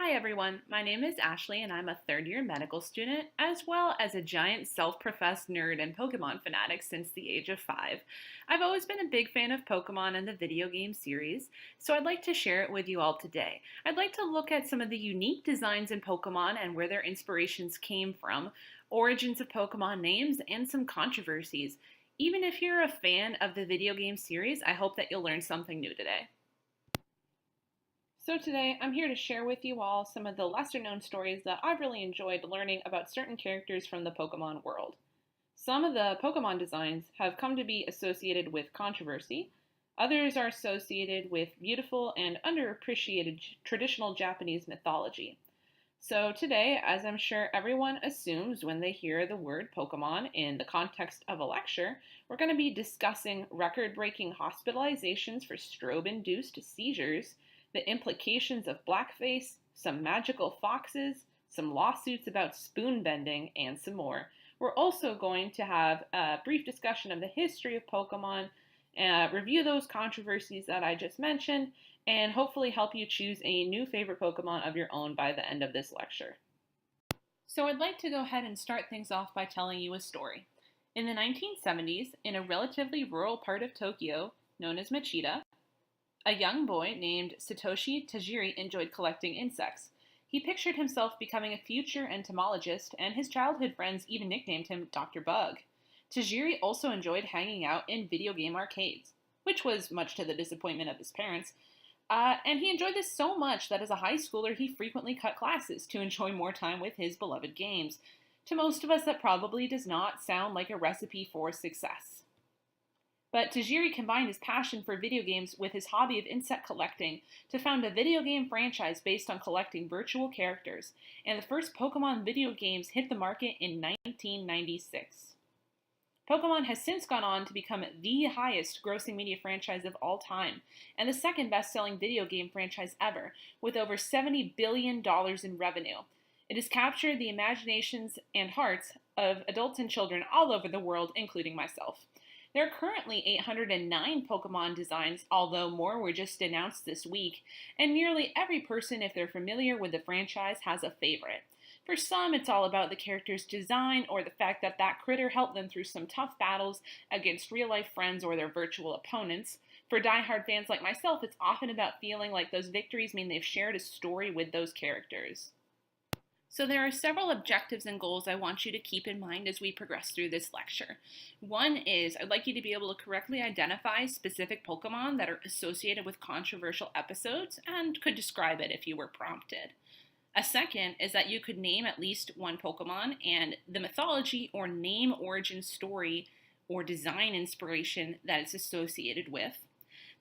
Hi everyone, my name is Ashley and I'm a third year medical student, as well as a giant self-professed nerd and Pokemon fanatic since the age of 5. I've always been a big fan of Pokemon and the video game series, so I'd like to share it with you all today. I'd like to look at some of the unique designs in Pokemon and where their inspirations came from, origins of Pokemon names, and some controversies. Even if you're a fan of the video game series, I hope that you'll learn something new today. So today, I'm here to share with you all some of the lesser known stories that I've really enjoyed learning about certain characters from the Pokemon world. Some of the Pokemon designs have come to be associated with controversy. Others are associated with beautiful and underappreciated traditional Japanese mythology. So today, as I'm sure everyone assumes when they hear the word Pokemon in the context of a lecture, we're going to be discussing record-breaking hospitalizations for strobe-induced seizures, the implications of blackface, some magical foxes, some lawsuits about spoon bending, and some more. We're also going to have a brief discussion of the history of Pokemon, review those controversies that I just mentioned, and hopefully help you choose a new favorite Pokemon of your own by the end of this lecture. So I'd like to go ahead and start things off by telling you a story. In the 1970s, in a relatively rural part of Tokyo, known as Machida, a young boy named Satoshi Tajiri enjoyed collecting insects. He pictured himself becoming a future entomologist, and his childhood friends even nicknamed him Dr. Bug. Tajiri also enjoyed hanging out in video game arcades, which was much to the disappointment of his parents, and he enjoyed this so much that as a high schooler he frequently cut classes to enjoy more time with his beloved games. To most of us, that probably does not sound like a recipe for success. But Tajiri combined his passion for video games with his hobby of insect collecting to found a video game franchise based on collecting virtual characters, and the first Pokemon video games hit the market in 1996. Pokemon has since gone on to become the highest grossing media franchise of all time, and the second best-selling video game franchise ever, with over $70 billion in revenue. It has captured the imaginations and hearts of adults and children all over the world, including myself. There are currently 809 Pokemon designs, although more were just announced this week, and nearly every person, if they're familiar with the franchise, has a favorite. For some, it's all about the character's design or the fact that that critter helped them through some tough battles against real-life friends or their virtual opponents. For die-hard fans like myself, it's often about feeling like those victories mean they've shared a story with those characters. So there are several objectives and goals I want you to keep in mind as we progress through this lecture. One is I'd like you to be able to correctly identify specific Pokemon that are associated with controversial episodes and could describe it if you were prompted. A second is that you could name at least one Pokemon and the mythology or name origin story or design inspiration that it's associated with.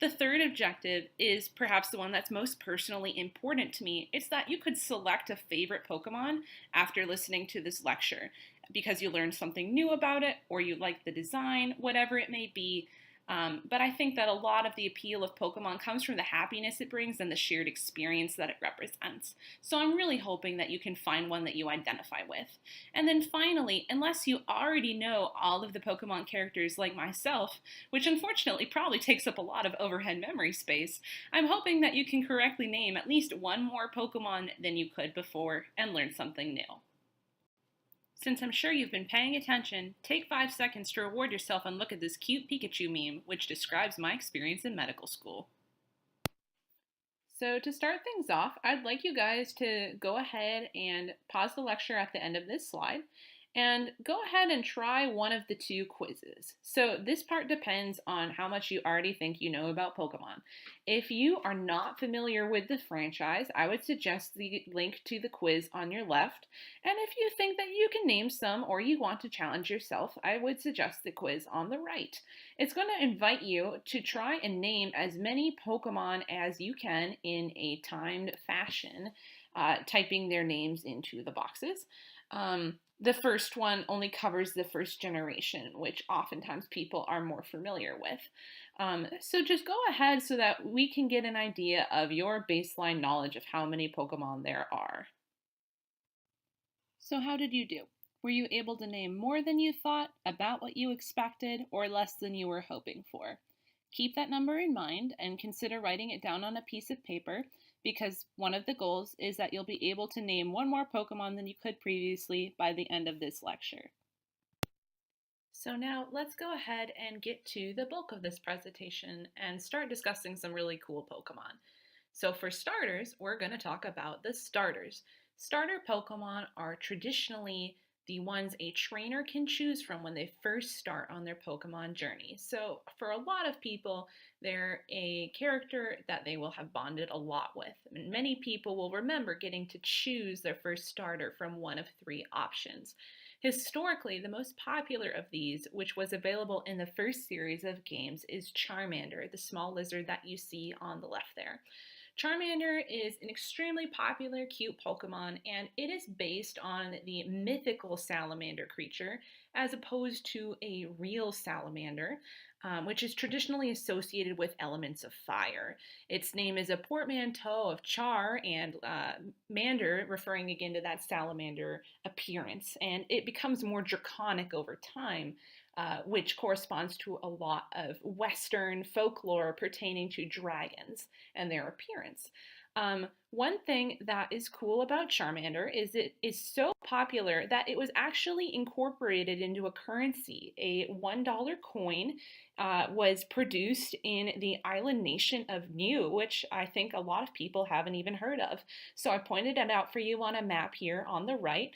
The third objective is perhaps the one that's most personally important to me. It's that you could select a favorite Pokemon after listening to this lecture because you learned something new about it or you like the design, whatever it may be. But I think that a lot of the appeal of Pokemon comes from the happiness it brings and the shared experience that it represents. So I'm really hoping that you can find one that you identify with. And then finally, unless you already know all of the Pokemon characters like myself, which unfortunately probably takes up a lot of overhead memory space, I'm hoping that you can correctly name at least one more Pokemon than you could before and learn something new. Since I'm sure you've been paying attention, take 5 seconds to reward yourself and look at this cute Pikachu meme, which describes my experience in medical school. So to start things off, I'd like you guys to go ahead and pause the lecture at the end of this slide and go ahead and try one of the two quizzes. So this part depends on how much you already think you know about Pokemon. If you are not familiar with the franchise, I would suggest the link to the quiz on your left. And if you think that you can name some or you want to challenge yourself, I would suggest the quiz on the right. It's going to invite you to try and name as many Pokemon as you can in a timed fashion, typing their names into the boxes. The first one only covers the first generation, which oftentimes people are more familiar with. So just go ahead so that we can get an idea of your baseline knowledge of how many Pokemon there are. So how did you do? Were you able to name more than you thought, about what you expected, or less than you were hoping for? Keep that number in mind and consider writing it down on a piece of paper, because one of the goals is that you'll be able to name one more Pokemon than you could previously by the end of this lecture. So now let's go ahead and get to the bulk of this presentation and start discussing some really cool Pokemon. So for starters, we're going to talk about the starters. Starter Pokemon are traditionally the ones a trainer can choose from when they first start on their Pokemon journey. So for a lot of people, they're a character that they will have bonded a lot with. And many people will remember getting to choose their first starter from one of three options. Historically, the most popular of these, which was available in the first series of games, is Charmander, the small lizard that you see on the left there. Charmander is an extremely popular, cute Pokemon, and it is based on the mythical salamander creature as opposed to a real salamander, which is traditionally associated with elements of fire. Its name is a portmanteau of char and mander, referring again to that salamander appearance, and it becomes more draconic over time. Which corresponds to a lot of Western folklore pertaining to dragons and their appearance. One thing that is cool about Charmander is it is so popular that it was actually incorporated into a currency. A $1 coin was produced in the island nation of Niue, which I think a lot of people haven't even heard of. So I pointed it out for you on a map here on the right.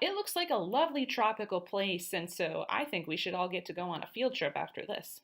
It looks like a lovely tropical place, and so I think we should all get to go on a field trip after this.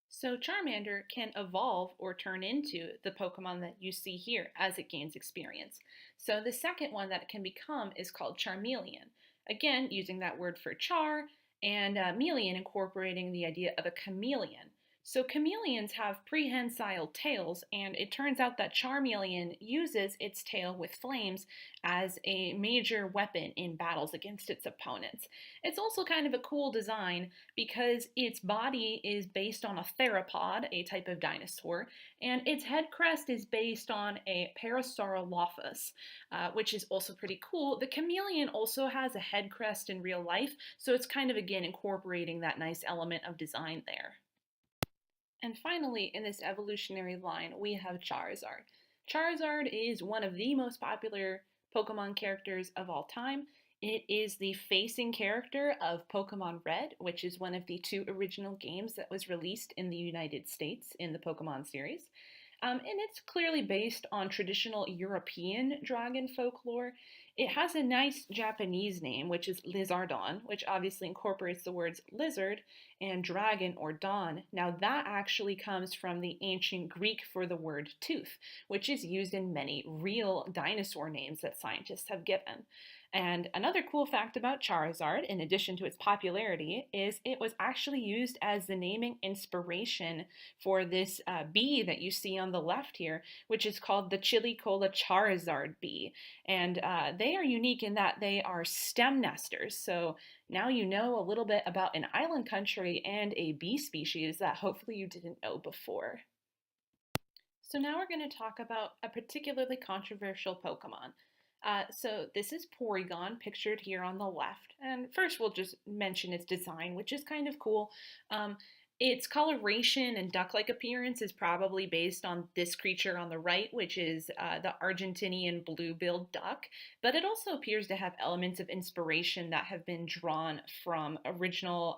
So Charmander can evolve or turn into the Pokemon that you see here as it gains experience. So the second one that it can become is called Charmeleon. Again, using that word for char, and melion incorporating the idea of a chameleon. So chameleons have prehensile tails, and it turns out that Charmeleon uses its tail with flames as a major weapon in battles against its opponents. It's also kind of a cool design because its body is based on a theropod, a type of dinosaur, and its head crest is based on a Parasaurolophus, which is also pretty cool. The chameleon also has a head crest in real life, so it's kind of again incorporating that nice element of design there. And finally, in this evolutionary line, we have Charizard. Charizard is one of the most popular Pokemon characters of all time. It is the facing character of Pokemon Red, which is one of the two original games that was released in the United States in the Pokemon series. And it's clearly based on traditional European dragon folklore. It has a nice Japanese name, which is Lizardon, which obviously incorporates the words lizard and dragon or dawn. Now, that actually comes from the ancient Greek for the word tooth, which is used in many real dinosaur names that scientists have given. And another cool fact about Charizard, in addition to its popularity, is it was actually used as the naming inspiration for this bee that you see on the left here, which is called the Chilicola Charizard bee. And they are unique in that they are stem nesters. So now you know a little bit about an island country and a bee species that hopefully you didn't know before. So now we're going to talk about a particularly controversial Pokemon. So this is Porygon, pictured here on the left. And first we'll just mention its design, which is kind of cool. Its coloration and duck-like appearance is probably based on this creature on the right, which is the Argentinian blue-billed duck, but it also appears to have elements of inspiration that have been drawn from original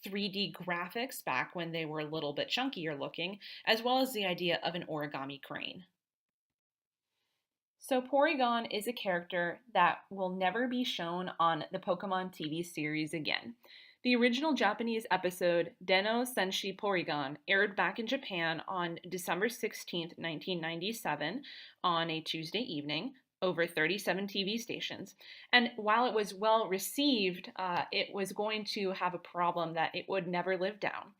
3D graphics back when they were a little bit chunkier looking, as well as the idea of an origami crane. So Porygon is a character that will never be shown on the Pokemon TV series again. The original Japanese episode, Denno Senshi Porygon, aired back in Japan on December 16, 1997, on a Tuesday evening, over 37 TV stations. And while it was well received, it was going to have a problem that it would never live down.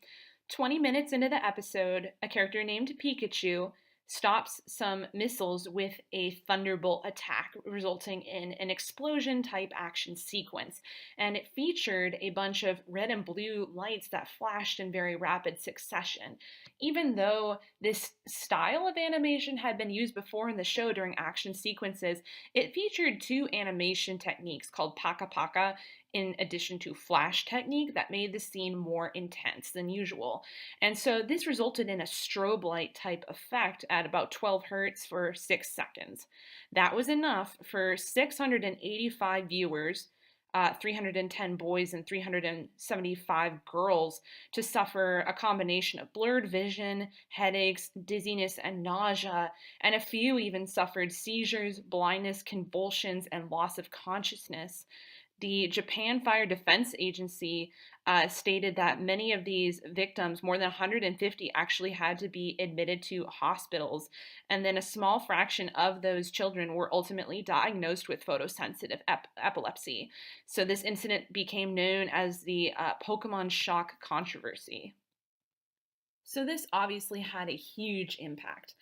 20 minutes into the episode, a character named Pikachu stops some missiles with a thunderbolt attack, resulting in an explosion type action sequence. And it featured a bunch of red and blue lights that flashed in very rapid succession. Even though this style of animation had been used before in the show during action sequences, it featured two animation techniques called Paka Paka in addition to flash technique that made the scene more intense than usual. And so this resulted in a strobe light type effect at about 12 hertz for 6 seconds. That was enough for 685 viewers, 310 boys and 375 girls, to suffer a combination of blurred vision, headaches, dizziness, and nausea, and a few even suffered seizures, blindness, convulsions, and loss of consciousness. The Japan Fire Defense Agency stated that many of these victims, more than 150, actually had to be admitted to hospitals. And then a small fraction of those children were ultimately diagnosed with photosensitive epilepsy. So this incident became known as the Pokemon shock controversy. So this obviously had a huge impact.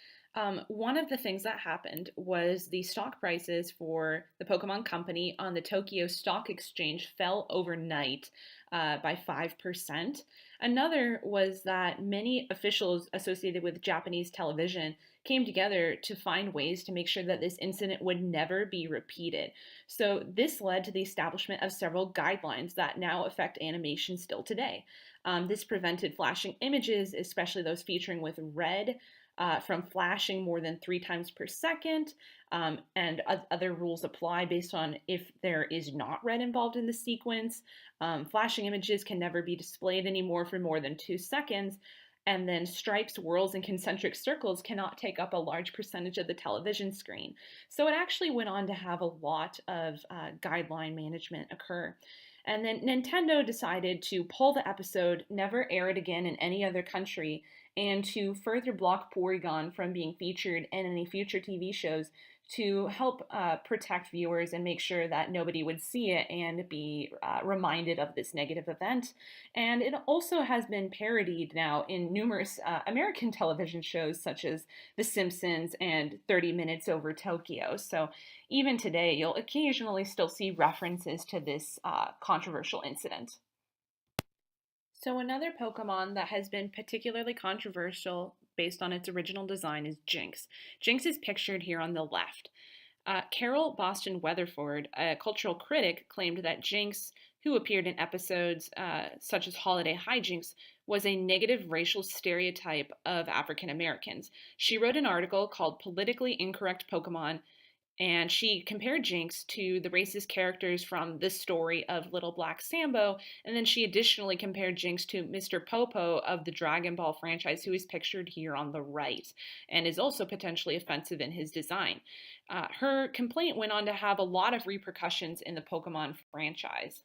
One of the things that happened was the stock prices for the Pokemon Company on the Tokyo Stock Exchange fell overnight by 5%. Another was that many officials associated with Japanese television came together to find ways to make sure that this incident would never be repeated. So, this led to the establishment of several guidelines that now affect animation still today. This prevented flashing images, especially those featuring with red, from flashing more than 3 times per second. And other rules apply based on if there is not red involved in the sequence. Flashing images can never be displayed anymore for more than 2 seconds. And then stripes, whirls, and concentric circles cannot take up a large percentage of the television screen. So it actually went on to have a lot of guideline management occur. And then Nintendo decided to pull the episode, never air it again in any other country, and to further block Porygon from being featured in any future TV shows to help protect viewers and make sure that nobody would see it and be reminded of this negative event. And it also has been parodied now in numerous American television shows such as The Simpsons and 30 Minutes Over Tokyo. So even today, you'll occasionally still see references to this controversial incident. So, another Pokemon that has been particularly controversial based on its original design is Jinx. Jinx is pictured here on the left. Carol Boston Weatherford, a cultural critic, claimed that Jinx, who appeared in episodes such as Holiday Hijinks, was a negative racial stereotype of African Americans. She wrote an article called Politically Incorrect Pokemon, and she compared Jinx to the racist characters from the story of Little Black Sambo, and then she additionally compared Jinx to Mr. Popo of the Dragon Ball franchise, who is pictured here on the right, and is also potentially offensive in his design. Her complaint went on to have a lot of repercussions in the Pokemon franchise.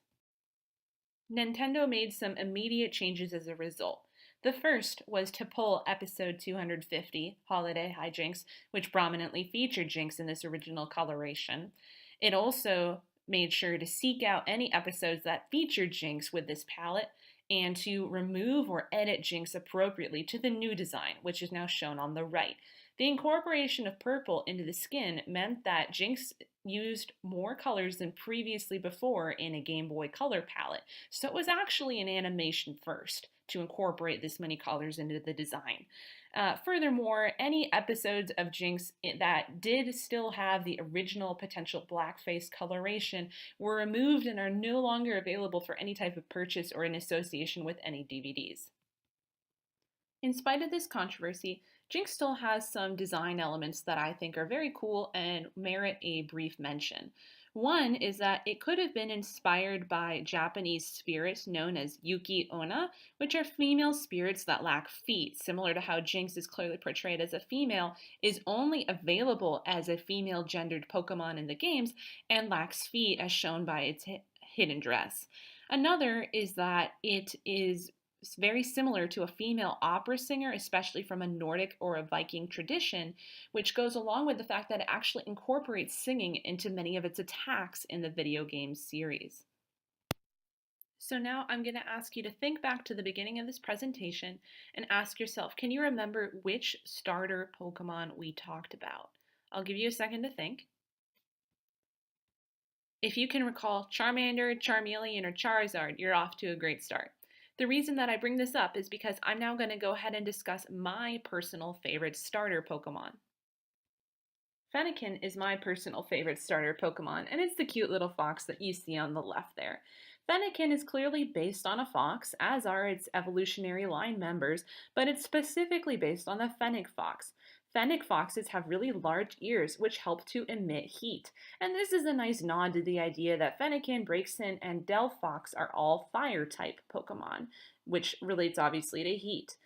Nintendo made some immediate changes as a result. The first was to pull episode 250, Holiday Hijinks, which prominently featured Jinx in this original coloration. It also made sure to seek out any episodes that featured Jinx with this palette and to remove or edit Jinx appropriately to the new design, which is now shown on the right. The incorporation of purple into the skin meant that Jinx used more colors than previously before in a Game Boy Color palette, so it was actually an animation first to incorporate this many colors into the design. Furthermore, any episodes of Jinx that did still have the original potential blackface coloration were removed and are no longer available for any type of purchase or in association with any DVDs. In spite of this controversy, Jinx still has some design elements that I think are very cool and merit a brief mention. One is that it could have been inspired by Japanese spirits known as Yuki Onna, which are female spirits that lack feet, similar to how Jinx is clearly portrayed as a female, is only available as a female gendered Pokemon in the games, and lacks feet as shown by its hidden dress. Another is that it is very similar to a female opera singer, especially from a Nordic or a Viking tradition, which goes along with the fact that it actually incorporates singing into many of its attacks in the video game series. So now I'm going to ask you to think back to the beginning of this presentation and ask yourself, can you remember which starter Pokemon we talked about? I'll give you a second to think. If you can recall Charmander, Charmeleon, or Charizard, you're off to a great start. The reason that I bring this up is because I'm now going to go ahead and discuss my personal favorite starter Pokemon. Fennekin is my personal favorite starter Pokemon, and it's the cute little fox that you see on the left there. Fennekin is clearly based on a fox, as are its evolutionary line members, but it's specifically based on the fennec fox. Fennec foxes have really large ears, which help to emit heat. And this is a nice nod to the idea that Fennekin, Braixen, and Delphox are all fire type Pokemon, which relates obviously to heat.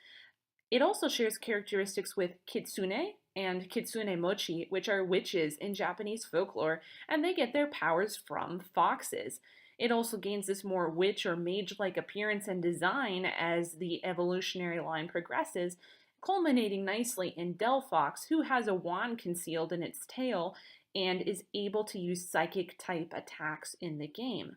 It also shares characteristics with Kitsune and Kitsune Mochi, which are witches in Japanese folklore, and they get their powers from foxes. It also gains this more witch or mage like appearance and design as the evolutionary line progresses, culminating nicely in Delphox, who has a wand concealed in its tail and is able to use psychic type attacks in the game.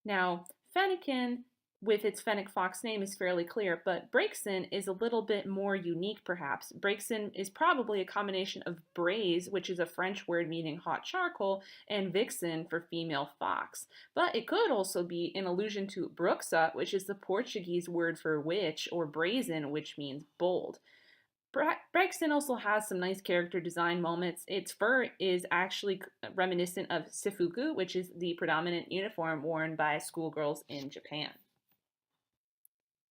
Now, Fennekin, with its Fennec Fox name, is fairly clear, but Braixen is a little bit more unique, perhaps. Braixen is probably a combination of braise, which is a French word meaning hot charcoal, and vixen for female fox. But it could also be an allusion to bruxa, which is the Portuguese word for witch, or brazen, which means bold. Braxton also has some nice character design moments. Its fur is actually reminiscent of sifuku, which is the predominant uniform worn by schoolgirls in Japan.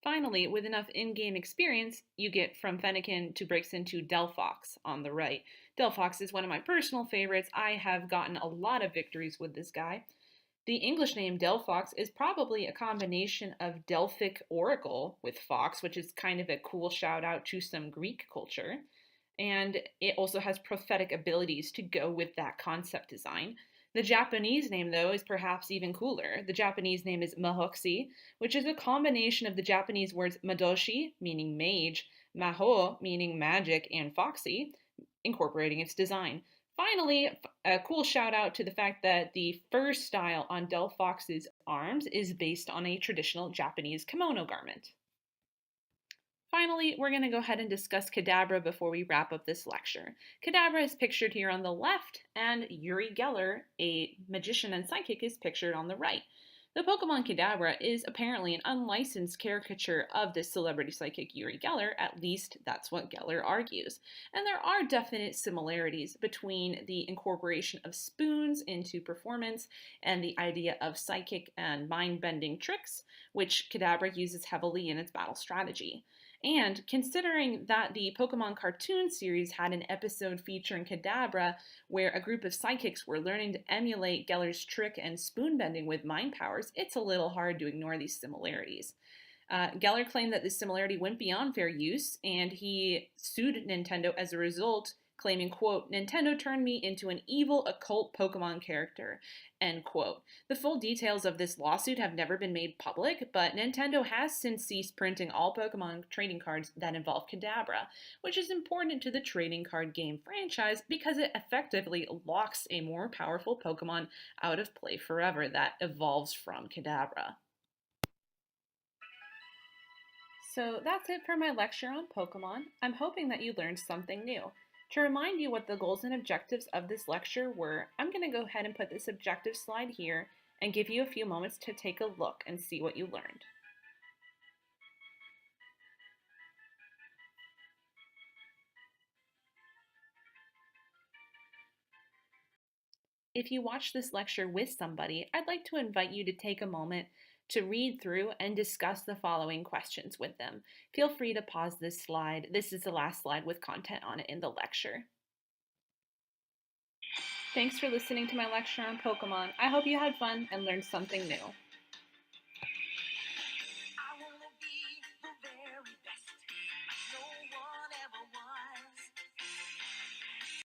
Finally, with enough in-game experience, you get from Fennekin to Braixen to Delphox on the right. Delphox is one of my personal favorites. I have gotten a lot of victories with this guy. The English name Delphox is probably a combination of Delphic oracle with fox, which is kind of a cool shout out to some Greek culture. And it also has prophetic abilities to go with that concept design. The Japanese name, though, is perhaps even cooler. The Japanese name is Mahoxi, which is a combination of the Japanese words Madoshi, meaning mage, Maho, meaning magic, and Foxy, incorporating its design. Finally, a cool shout out to the fact that the fur style on Delphox's arms is based on a traditional Japanese kimono garment. Finally, we're going to go ahead and discuss Kadabra before we wrap up this lecture. Kadabra is pictured here on the left, and Uri Geller, a magician and psychic, is pictured on the right. The Pokemon Kadabra is apparently an unlicensed caricature of the celebrity psychic Uri Geller, at least that's what Geller argues. And there are definite similarities between the incorporation of spoons into performance and the idea of psychic and mind-bending tricks, which Kadabra uses heavily in its battle strategy. And considering that the Pokemon cartoon series had an episode featuring Kadabra where a group of psychics were learning to emulate Geller's trick and spoon bending with mind powers, it's a little hard to ignore these similarities. Geller claimed that this similarity went beyond fair use, and he sued Nintendo as a result, claiming, quote, Nintendo turned me into an evil occult Pokemon character, end quote. The full details of this lawsuit have never been made public, but Nintendo has since ceased printing all Pokemon trading cards that involve Kadabra, which is important to the trading card game franchise because it effectively locks a more powerful Pokemon out of play forever that evolves from Kadabra. So that's it for my lecture on Pokemon. I'm hoping that you learned something new. To remind you what the goals and objectives of this lecture were, I'm going to go ahead and put this objective slide here and give you a few moments to take a look and see what you learned. If you watch this lecture with somebody, I'd like to invite you to take a moment to read through and discuss the following questions with them. Feel free to pause this slide. This is the last slide with content on it in the lecture. Thanks for listening to my lecture on Pokemon. I hope you had fun and learned something new.